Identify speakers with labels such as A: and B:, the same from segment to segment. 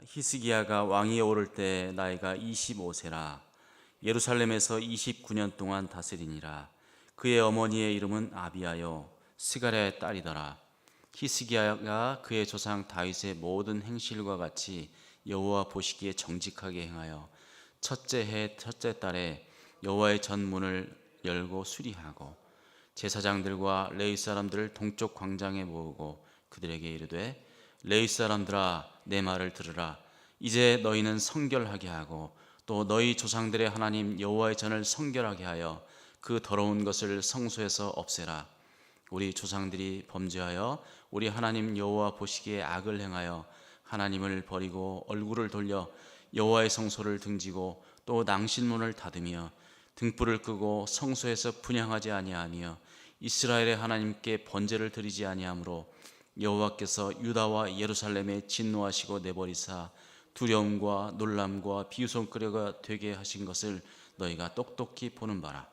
A: 히스기야가 왕위에 오를 때 나이가 25세라 예루살렘에서 29년 동안 다스리니라. 그의 어머니의 이름은 아비야요 스가랴의 딸이더라. 히스기야가 그의 조상 다윗의 모든 행실과 같이 여호와 보시기에 정직하게 행하여 첫째 해 첫째 달에 여호와의 전문을 열고 수리하고 제사장들과 레위 사람들을 동쪽 광장에 모으고 그들에게 이르되 레위 사람들아 내 말을 들으라. 이제 너희는 성결하게 하고 또 너희 조상들의 하나님 여호와의 전을 성결하게 하여 그 더러운 것을 성소에서 없애라. 우리 조상들이 범죄하여 우리 하나님 여호와 보시기에 악을 행하여 하나님을 버리고 얼굴을 돌려 여호와의 성소를 등지고 또 낭실문을 닫으며 등불을 끄고 성소에서 분향하지 아니하며 이스라엘의 하나님께 번제를 드리지 아니하므로 여호와께서 유다와 예루살렘에 진노하시고 내버리사 두려움과 놀람과 비웃음거리가 되게 하신 것을 너희가 똑똑히 보는 바라.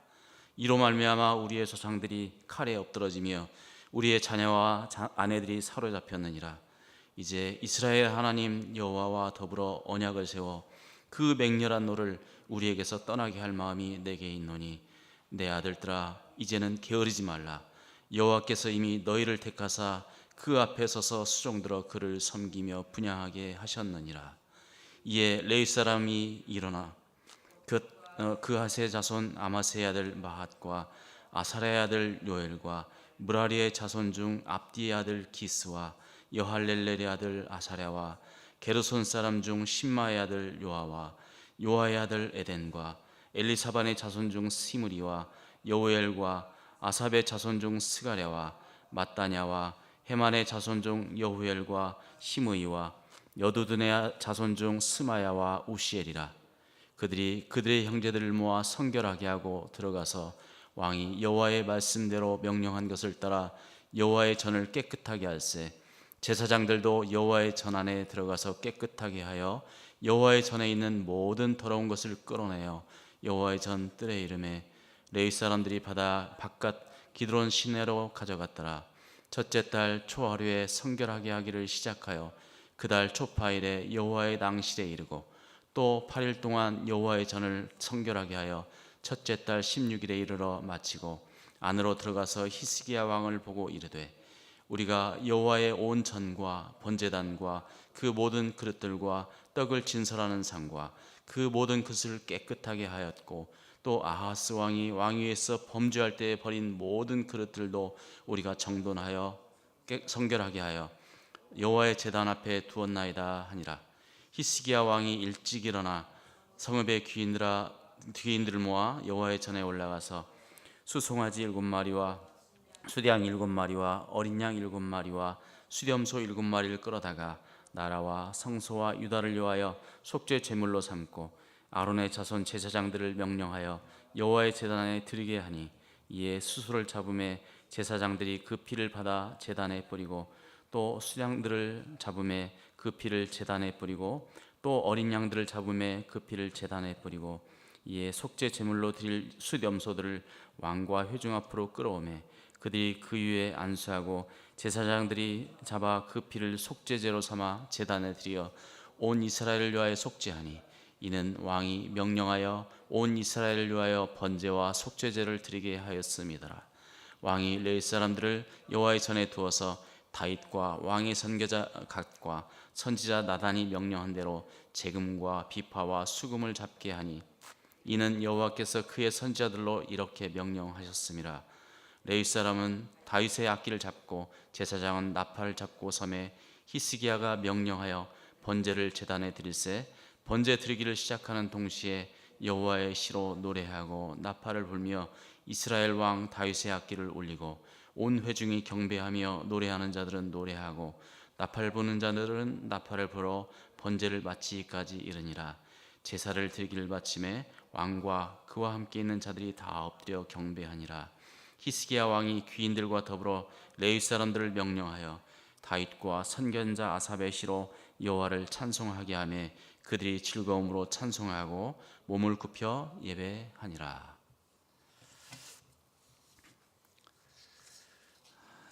A: 이로 말미암아 우리의 조상들이 칼에 엎드러지며 우리의 자녀와 아내들이 사로잡혔느니라. 이제 이스라엘 하나님 여호와와 더불어 언약을 세워 그 맹렬한 노를 우리에게서 떠나게 할 마음이 내게 있노니 내 아들들아 이제는 게으르지 말라. 여호와께서 이미 너희를 택하사 그 앞에 서서 수종들어 그를 섬기며 분향하게 하셨느니라. 이에 레위 사람이 일어나 그 하세 자손 아마스의 아들 마핫과 아사랴의 아들 요엘과 무라리의 자손 중 압디의 아들 기스와 여할렐렐의 아들 아사랴와 게르손 사람 중 심마의 아들 요아와 요아의 아들 에덴과 엘리사반의 자손 중 시므리와 여우엘과 아삽의 자손 중 스가랴와 마따냐와 헤만의 자손 중 여후엘과 시므이와 여두둔의 자손 중 스마야와 우시엘이라. 그들이 그들의 형제들을 모아 성결하게 하고 들어가서 왕이 여호와의 말씀대로 명령한 것을 따라 여호와의 전을 깨끗하게 할세. 제사장들도 여호와의 전 안에 들어가서 깨끗하게 하여 여호와의 전에 있는 모든 더러운 것을 끌어내어 여호와의 전 뜰에 이름에 레위 사람들이 받아 바깥 기드론 시내로 가져갔더라. 첫째 달 초하루에 성결하게 하기를 시작하여 그달 초파일에 여호와의 낭실에 이르고 또 8일 동안 여호와의 전을 성결하게 하여 첫째 달 16일에 이르러 마치고 안으로 들어가서 히스기야 왕을 보고 이르되 우리가 여호와의 온 전과 번제단과 그 모든 그릇들과 떡을 진설하는 상과 그 모든 그릇을 깨끗하게 하였고 또 아하스 왕이 왕위에서 범죄할 때에 버린 모든 그릇들도 우리가 정돈하여 성결하게 하여 여호와의 제단 앞에 두었나이다 하니라. 히스기야 왕이 일찍 일어나 성읍의 귀인들을 모아 여호와의 전에 올라가서 수송아지 7마리와 수양 7마리와 어린 양 7마리와 수렴소 7마리를 끌어다가 나라와 성소와 유다를 위하여 속죄 제물로 삼고 아론의 자손 제사장들을 명령하여 여호와의 제단에 드리게 하니 이에 수소를 잡음에 제사장들이 그 피를 받아 제단에 뿌리고 또 수양들을 잡음에 그 피를 제단에 뿌리고 또 어린 양들을 잡음에 그 피를 제단에 뿌리고 이에 속죄 제물로 드릴 수렴소들을 왕과 회중 앞으로 끌어오매 그들이 그 위에 안수하고 제사장들이 잡아 그 피를 속죄제로 삼아 제단에 드려 온 이스라엘을 위하여 속죄하니 이는 왕이 명령하여 온 이스라엘을 위하여 번제와 속죄제를 드리게 하였음이더라. 왕이 레위 사람들을 여호와의 전에 두어서 다윗과 왕의 선교자 갓과 선지자 나단이 명령한 대로 재금과 비파와 수금을 잡게 하니 이는 여호와께서 그의 선지자들로 이렇게 명령하셨음이라. 레위 사람은 다윗의 악기를 잡고 제사장은 나팔을 잡고 섬에 히스기야가 명령하여 번제를 제단에 드릴세 번제 드리기를 시작하는 동시에 여호와의 시로 노래하고 나팔을 불며 이스라엘 왕 다윗의 악기를 울리고 온 회중이 경배하며 노래하는 자들은 노래하고 나팔 부는 자들은 나팔을 불어 번제를 마치기까지 이르니라. 제사를 드리기를 마침에 왕과 그와 함께 있는 자들이 다 엎드려 경배하니라. 히스기야 왕이 귀인들과 더불어 레위 사람들을 명령하여 다윗과 선견자 아삽의 시로 여호와를 찬송하게 하며 그들이 즐거움으로 찬송하고 몸을 굽혀 예배하니라.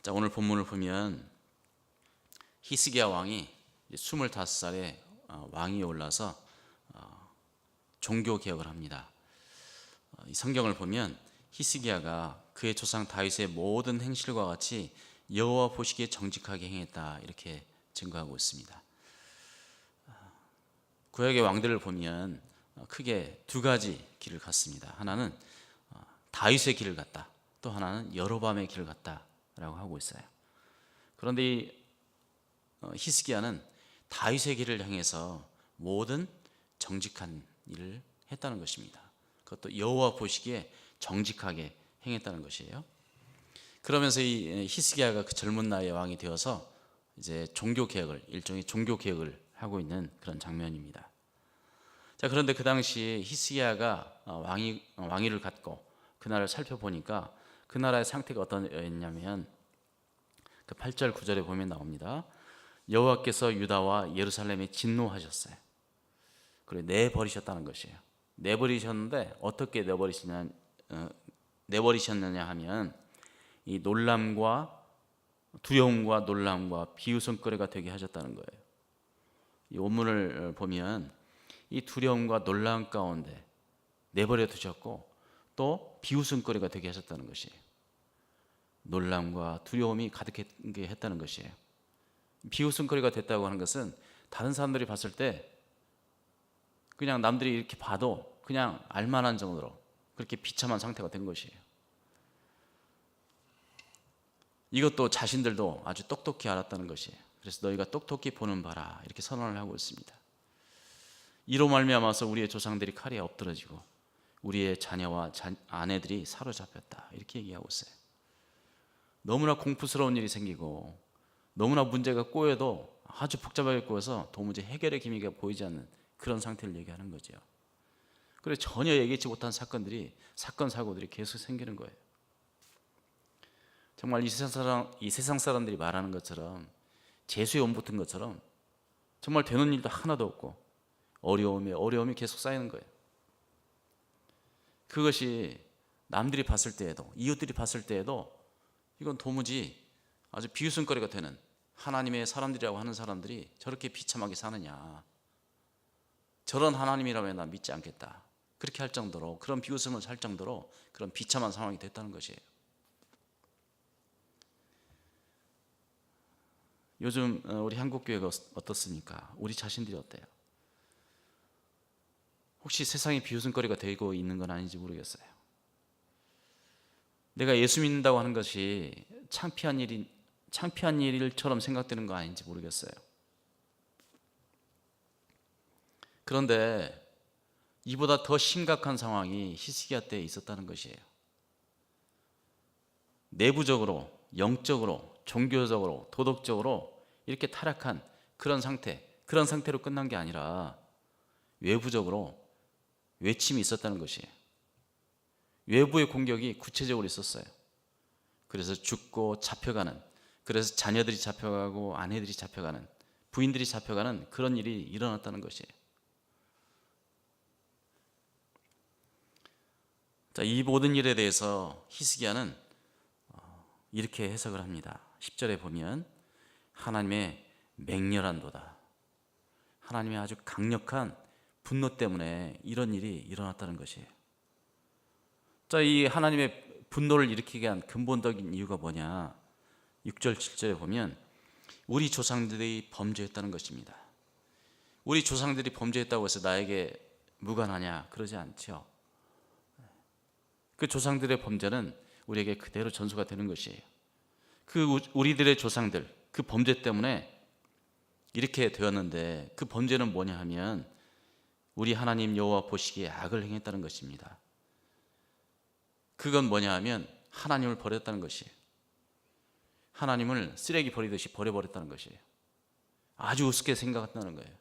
A: 자, 오늘 본문을 보면 히스기야 왕이 25살에 왕이 올라서 종교 개혁을 합니다. 이 성경을 보면 히스기야가 그의 조상 다윗의 모든 행실과 같이 여호와 보시기에 정직하게 행했다 이렇게 증거하고 있습니다. 구약의 왕들을 보면 크게 두 가지 길을 갔습니다. 하나는 다윗의 길을 갔다. 또 하나는 여로보암의 길을 갔다라고 하고 있어요. 그런데 이 히스기야는 다윗의 길을 향해서 모든 정직한 일을 했다는 것입니다. 그것도 여호와 보시기에 정직하게 행했다는 것이에요. 그러면서 이 히스기야가 그 젊은 나이에 왕이 되어서 이제 종교 개혁을 일종의 종교 개혁을 하고 있는 그런 장면입니다. 자, 그런데 그 당시 히스기야가 왕위를 갖고 그 나라를 살펴보니까 그 나라의 상태가 어떠했냐면 그 8절 9절에 보면 나옵니다. 여호와께서 유다와 예루살렘에 진노하셨어요. 그리고 내버리셨다는 것이에요. 내버리셨는데 어떻게 내버리셨느냐 하면 이 놀람과 두려움과 놀람과 비웃음거리가 되게 하셨다는 거예요. 이 원문을 보면 이 두려움과 놀람 가운데 내버려 두셨고 또 비웃음거리가 되게 하셨다는 것이에요. 놀람과 두려움이 가득하게 했다는 것이에요. 비웃음거리가 됐다고 하는 것은 다른 사람들이 봤을 때 그냥 남들이 이렇게 봐도 그냥 알만한 정도로 그렇게 비참한 상태가 된 것이에요. 이것도 자신들도 아주 똑똑히 알았다는 것이에요. 그래서 너희가 똑똑히 보는 바라 이렇게 선언을 하고 있습니다. 이로 말미암아서 우리의 조상들이 칼에 엎드러지고 우리의 자녀와 아내들이 사로잡혔다 이렇게 얘기하고 있어요. 너무나 공포스러운 일이 생기고 너무나 문제가 꼬여도 아주 복잡하게 꼬여서 도무지 해결의 기미가 보이지 않는 그런 상태를 얘기하는 거죠. 그래서 전혀 예기치 못한 사건 사고들이 계속 생기는 거예요. 정말 이 세상 사람들이 말하는 것처럼 재수의 원 붙은 것처럼 정말 되는 일도 하나도 없고 어려움이 계속 쌓이는 거예요. 그것이 남들이 봤을 때에도 이웃들이 봤을 때에도 이건 도무지 아주 비웃음거리가 되는 하나님의 사람들이라고 하는 사람들이 저렇게 비참하게 사느냐, 저런 하나님이라면 난 믿지 않겠다 그렇게 할 정도로 그런 비웃음을 살 정도로 그런 비참한 상황이 됐다는 것이에요. 요즘 우리 한국교회가 어떻습니까? 우리 자신들이 어때요? 혹시 세상에 비웃음거리가 되고 있는 건 아닌지 모르겠어요. 내가 예수 믿는다고 하는 것이 창피한 일처럼 생각되는 거 아닌지 모르겠어요. 그런데 이보다 더 심각한 상황이 히스기야 때에 있었다는 것이에요. 내부적으로, 영적으로, 종교적으로, 도덕적으로 이렇게 타락한 그런 상태로 끝난 게 아니라 외부적으로 외침이 있었다는 것이에요. 외부의 공격이 구체적으로 있었어요. 그래서 죽고 잡혀가는, 그래서 자녀들이 잡혀가고 아내들이 잡혀가는, 부인들이 잡혀가는 그런 일이 일어났다는 것이에요. 자, 이 모든 일에 대해서 히스기야는 이렇게 해석을 합니다. 10절에 보면 하나님의 맹렬한도다. 하나님의 아주 강력한 분노 때문에 이런 일이 일어났다는 것이에요. 자, 이 하나님의 분노를 일으키게 한 근본적인 이유가 뭐냐? 6절, 7절에 보면 우리 조상들이 범죄했다는 것입니다. 우리 조상들이 범죄했다고 해서 나에게 무관하냐? 그러지 않죠. 그 조상들의 범죄는 우리에게 그대로 전수가 되는 것이에요. 우리들의 조상들, 그 범죄 때문에 이렇게 되었는데 그 범죄는 뭐냐 하면 우리 하나님 여호와 보시기에 악을 행했다는 것입니다. 그건 뭐냐 하면 하나님을 버렸다는 것이에요. 하나님을 쓰레기 버리듯이 버려버렸다는 것이에요. 아주 우습게 생각했다는 거예요.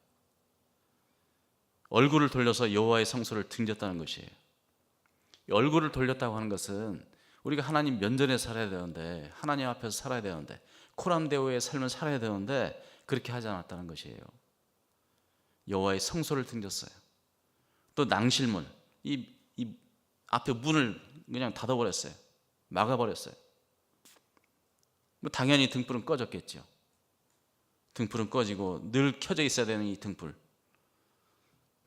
A: 얼굴을 돌려서 여호와의 성소를 등졌다는 것이에요. 얼굴을 돌렸다고 하는 것은 우리가 하나님 면전에 살아야 되는데, 하나님 앞에서 살아야 되는데, 코람데오의 삶을 살아야 되는데 그렇게 하지 않았다는 것이에요. 여호와의 성소를 등졌어요. 또 낭실문, 이 앞에 문을 그냥 닫아버렸어요. 막아버렸어요. 당연히 등불은 꺼졌겠죠. 등불은 꺼지고 늘 켜져 있어야 되는 이 등불,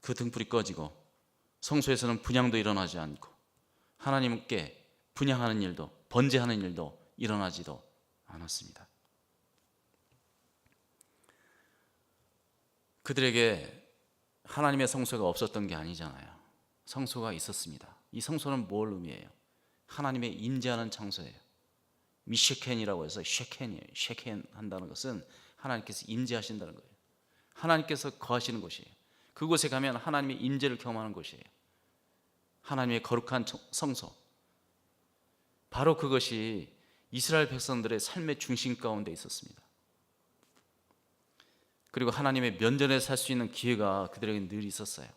A: 그 등불이 꺼지고 성소에서는 분향도 일어나지 않고 하나님께 분향하는 일도 번제하는 일도 일어나지도 않았습니다. 그들에게 하나님의 성소가 없었던 게 아니잖아요. 성소가 있었습니다. 이 성소는 뭘 의미해요? 하나님의 임재하는 장소예요. 미쉐켄이라고 해서 쉐켄이에요. 쉐켄 한다는 것은 하나님께서 임재하신다는 거예요. 하나님께서 거하시는 곳이에요. 그곳에 가면 하나님의 임재를 경험하는 곳이에요. 하나님의 거룩한 성소. 바로 그것이 이스라엘 백성들의 삶의 중심 가운데 있었습니다. 그리고 하나님의 면전에 살 수 있는 기회가 그들에게 늘 있었어요.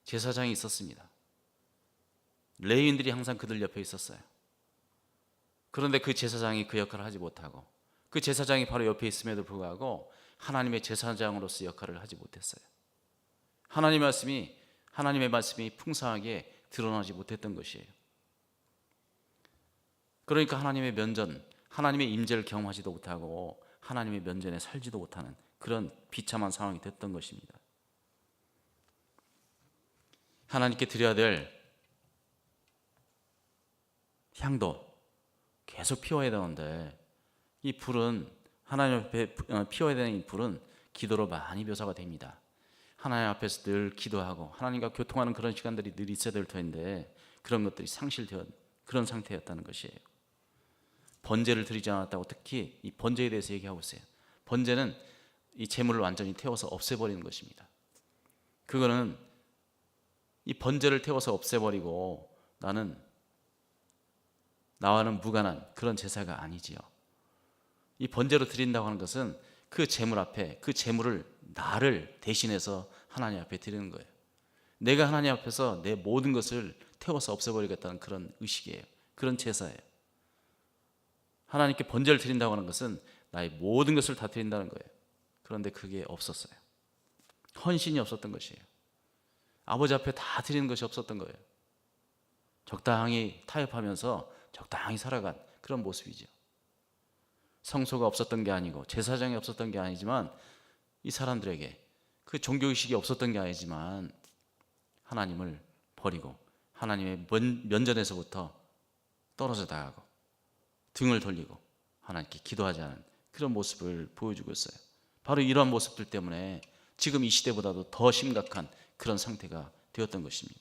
A: 제사장이 있었습니다. 레위인들이 항상 그들 옆에 있었어요. 그런데 그 제사장이 그 역할을 하지 못하고 그 제사장이 바로 옆에 있음에도 불구하고 하나님의 제사장으로서 역할을 하지 못했어요. 하나님의 말씀이 풍성하게 드러나지 못했던 것이에요. 그러니까 하나님의 면전, 하나님의 임재를 경험하지도 못하고 하나님의 면전에 살지도 못하는 그런 비참한 상황이 됐던 것입니다. 하나님께 드려야 될 향도 계속 피워야 되는데 이 불은 하나님 앞에 피워야 되는 이 불은 기도로 많이 묘사가 됩니다. 하나님 앞에서 늘 기도하고 하나님과 교통하는 그런 시간들이 늘 있어야 될 텐데 그런 것들이 상실된 그런 상태였다는 것이에요. 번제를 드리지 않았다고 특히 이 번제에 대해서 얘기하고 있어요. 번제는 이 재물을 완전히 태워서 없애버리는 것입니다. 그거는 이 번제를 태워서 없애버리고 나와는 무관한 그런 제사가 아니지요. 이 번제로 드린다고 하는 것은 그 재물 앞에 그 재물을 나를 대신해서 하나님 앞에 드리는 거예요. 내가 하나님 앞에서 내 모든 것을 태워서 없애버리겠다는 그런 의식이에요. 그런 제사예요. 하나님께 번제를 드린다고 하는 것은 나의 모든 것을 다 드린다는 거예요. 그런데 그게 없었어요. 헌신이 없었던 것이에요. 아버지 앞에 다 드리는 것이 없었던 거예요. 적당히 타협하면서 적당히 살아간 그런 모습이죠. 성소가 없었던 게 아니고 제사장이 없었던 게 아니지만 이 사람들에게 그 종교의식이 없었던 게 아니지만 하나님을 버리고 하나님의 면전에서부터 떨어져 나가고 등을 돌리고 하나님께 기도하지 않은 그런 모습을 보여주고 있어요. 바로 이러한 모습들 때문에 지금 이 시대보다도 더 심각한 그런 상태가 되었던 것입니다.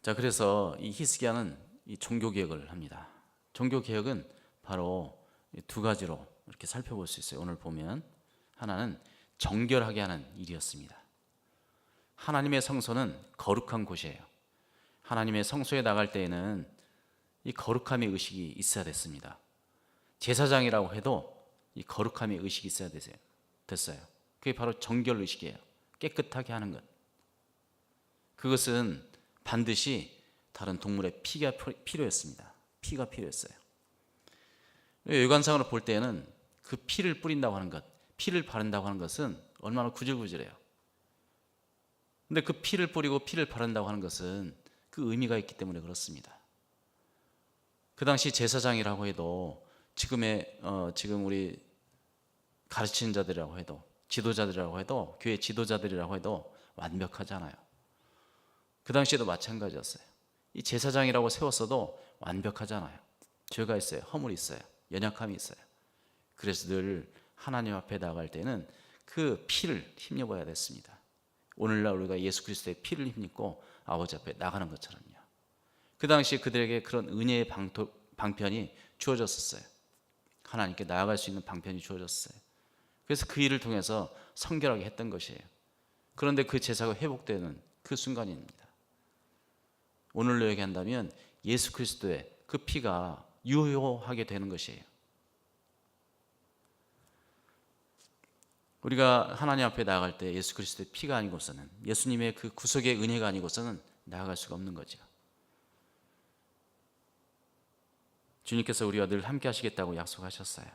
A: 자, 그래서 이 히스기야는 이 종교개혁을 합니다. 종교개혁은 바로 두 가지로 이렇게 살펴볼 수 있어요. 오늘 보면 하나는 정결하게 하는 일이었습니다. 하나님의 성소는 거룩한 곳이에요. 하나님의 성소에 나갈 때에는 이 거룩함의 의식이 있어야 됐습니다. 제사장이라고 해도 이 거룩함의 의식이 있어야 됐어요. 그게 바로 정결 의식이에요. 깨끗하게 하는 것. 그것은 반드시 다른 동물의 피가 필요했습니다. 피가 필요했어요. 외관상으로 볼 때는 그 피를 뿌린다고 하는 것, 피를 바른다고 하는 것은 얼마나 구질구질해요. 근데 그 피를 뿌리고 피를 바른다고 하는 것은 그 의미가 있기 때문에 그렇습니다. 그 당시 제사장이라고 해도 지금 우리 가르치는 자들이라고 해도 지도자들이라고 해도 교회 지도자들이라고 해도 완벽하지 않아요. 그 당시에도 마찬가지였어요. 이 제사장이라고 세웠어도 완벽하지 않아요. 죄가 있어요. 허물이 있어요. 연약함이 있어요. 그래서 늘 하나님 앞에 나갈 때는 그 피를 힘입어야 됐습니다. 오늘날 우리가 예수 그리스도의 피를 힘입고 아버지 앞에 나가는 것처럼요. 그 당시 그들에게 그런 은혜의 방편이 주어졌었어요. 하나님께 나아갈 수 있는 방편이 주어졌어요. 그래서 그 일을 통해서 성결하게 했던 것이에요. 그런데 그 제사가 회복되는 그 순간입니다. 오늘로 얘기한다면 예수 그리스도의 그 피가 유효하게 되는 것이에요. 우리가 하나님 앞에 나아갈 때 예수 그리스도의 피가 아니고서는 예수님의 그 구속의 은혜가 아니고서는 나아갈 수가 없는 거죠. 주님께서 우리와 늘 함께 하시겠다고 약속하셨어요.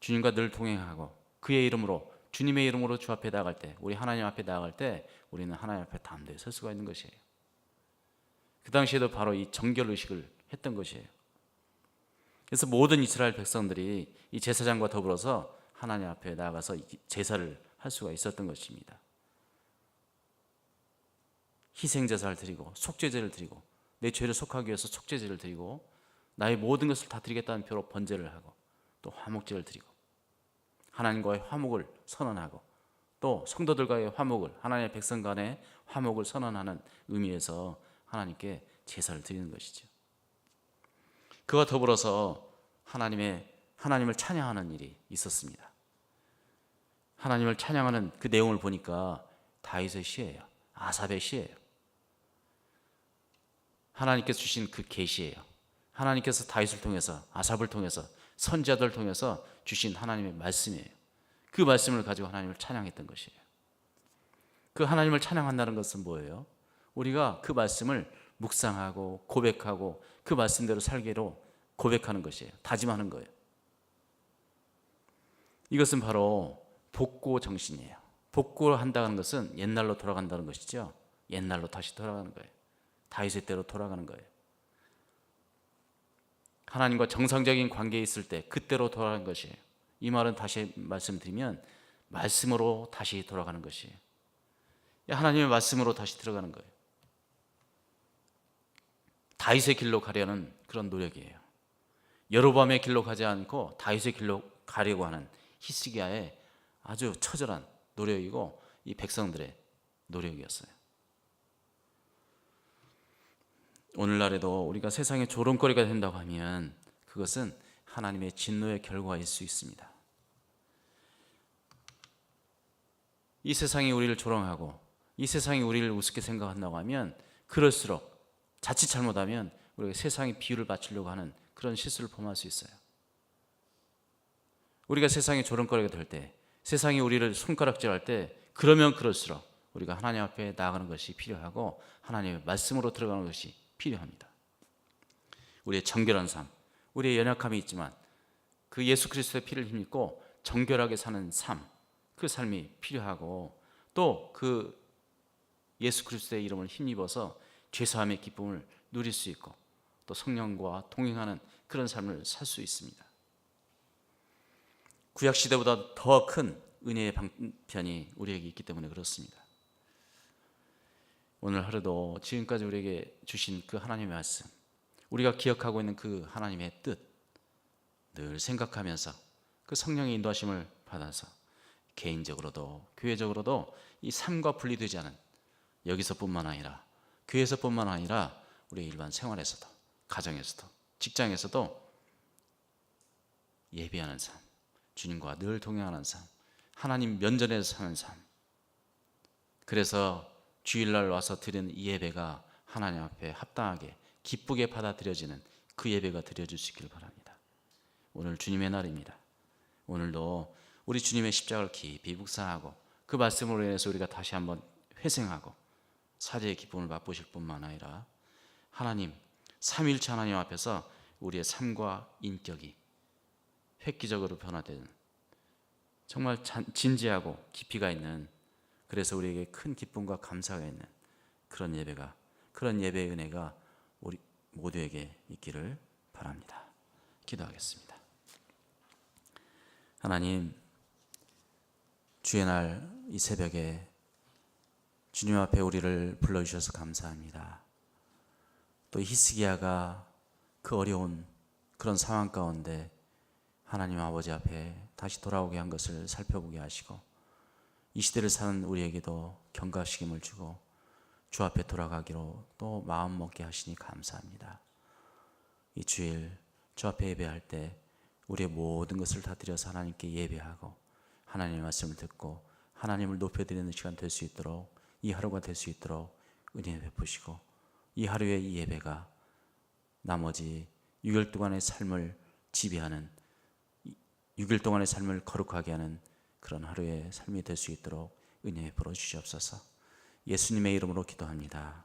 A: 주님과 늘 동행하고 그의 이름으로 주님의 이름으로 주 앞에 나아갈 때 우리 하나님 앞에 나아갈 때 우리는 하나님 앞에 담대히 설 수가 있는 것이에요. 그 당시에도 바로 이 정결 의식을 했던 것이에요. 그래서 모든 이스라엘 백성들이 이 제사장과 더불어서 하나님 앞에 나아가서 제사를 할 수가 있었던 것입니다. 희생제사를 드리고 속죄제를 드리고 내 죄를 속하기 위해서 속죄제를 드리고 나의 모든 것을 다 드리겠다는 표로 번제를 하고 또 화목제를 드리고 하나님과의 화목을 선언하고 또 성도들과의 화목을 하나님의 백성 간의 화목을 선언하는 의미에서 하나님께 제사를 드리는 것이죠. 그와 더불어서 하나님을 찬양하는 일이 있었습니다. 하나님을 찬양하는 그 내용을 보니까 다윗의 시예요. 아삽의 시예요. 하나님께서 주신 그 계시예요. 하나님께서 다윗을 통해서 아삽을 통해서 선지자들을 통해서 주신 하나님의 말씀이에요. 그 말씀을 가지고 하나님을 찬양했던 것이에요. 그 하나님을 찬양한다는 것은 뭐예요? 우리가 그 말씀을 묵상하고 고백하고 그 말씀대로 살기로 고백하는 것이에요. 다짐하는 거예요. 이것은 바로 복고 정신이에요. 복고를 한다는 것은 옛날로 돌아간다는 것이죠. 옛날로 다시 돌아가는 거예요. 다윗의 때로 돌아가는 거예요. 하나님과 정상적인 관계에 있을 때 그때로 돌아가는 것이에요. 이 말은 다시 말씀드리면 말씀으로 다시 돌아가는 것이에요. 하나님의 말씀으로 다시 들어가는 거예요. 다윗의 길로 가려는 그런 노력이에요. 여로보암의 길로 가지 않고 다윗의 길로 가려고 하는 히스기야의 아주 처절한 노력이고 이 백성들의 노력이었어요. 오늘날에도 우리가 세상의 조롱거리가 된다고 하면 그것은 하나님의 진노의 결과일 수 있습니다. 이 세상이 우리를 조롱하고 이 세상이 우리를 우습게 생각한다고 하면 그럴수록 자칫 잘못하면 우리가 세상에 비유를 맞추려고 하는 그런 실수를 범할 수 있어요. 우리가 세상에 조롱거리가 될 때, 세상이 우리를 손가락질할 때 그러면 그럴수록 우리가 하나님 앞에 나아가는 것이 필요하고 하나님의 말씀으로 들어가는 것이 필요합니다. 우리의 정결한 삶, 우리의 연약함이 있지만 그 예수 그리스도의 피를 힘입고 정결하게 사는 삶, 그 삶이 필요하고 또 그 예수 그리스도의 이름을 힘입어서 죄사함의 기쁨을 누릴 수 있고 또 성령과 동행하는 그런 삶을 살 수 있습니다. 구약 시대보다 더 큰 은혜의 방편이 우리에게 있기 때문에 그렇습니다. 오늘 하루도 지금까지 우리에게 주신 그 하나님의 말씀, 우리가 기억하고 있는 그 하나님의 뜻 늘 생각하면서 그 성령의 인도하심을 받아서 개인적으로도 교회적으로도 이 삶과 분리되지 않은 여기서뿐만 아니라 교회에서뿐만 아니라 우리 일반 생활에서도 가정에서도 직장에서도 예배하는 삶, 주님과 늘 동행하는 삶, 하나님 면전에서 사는 삶. 그래서 주일날 와서 드리는 이 예배가 하나님 앞에 합당하게 기쁘게 받아들여지는 그 예배가 드려질 수 있기를 바랍니다. 오늘 주님의 날입니다. 오늘도 우리 주님의 십자가를 깊이 묵상하고 그 말씀으로 인해서 우리가 다시 한번 회생하고 사제의 기쁨을 맛보실 뿐만 아니라 하나님, 삼위일체 하나님 앞에서 우리의 삶과 인격이 획기적으로 변화되는 정말 진지하고 깊이가 있는, 그래서 우리에게 큰 기쁨과 감사가 있는 그런 예배가, 그런 예배의 은혜가 우리 모두에게 있기를 바랍니다. 기도하겠습니다. 하나님, 주의 날 이 새벽에 주님 앞에 우리를 불러주셔서 감사합니다. 또 히스기야가 그 어려운 그런 상황 가운데 하나님 아버지 앞에 다시 돌아오게 한 것을 살펴보게 하시고 이 시대를 사는 우리에게도 경각심을 주고 주 앞에 돌아가기로 또 마음 먹게 하시니 감사합니다. 이 주일 주 앞에 예배할 때 우리의 모든 것을 다 드려서 하나님께 예배하고 하나님의 말씀을 듣고 하나님을 높여드리는 시간 될 수 있도록, 이 하루가 될 수 있도록 은혜 베푸시고 이 하루의 이 예배가 나머지 6일 동안의 삶을 지배하는, 6일 동안의 삶을 거룩하게 하는 그런 하루의 삶이 될 수 있도록 은혜 베풀어 주시옵소서. 예수님의 이름으로 기도합니다.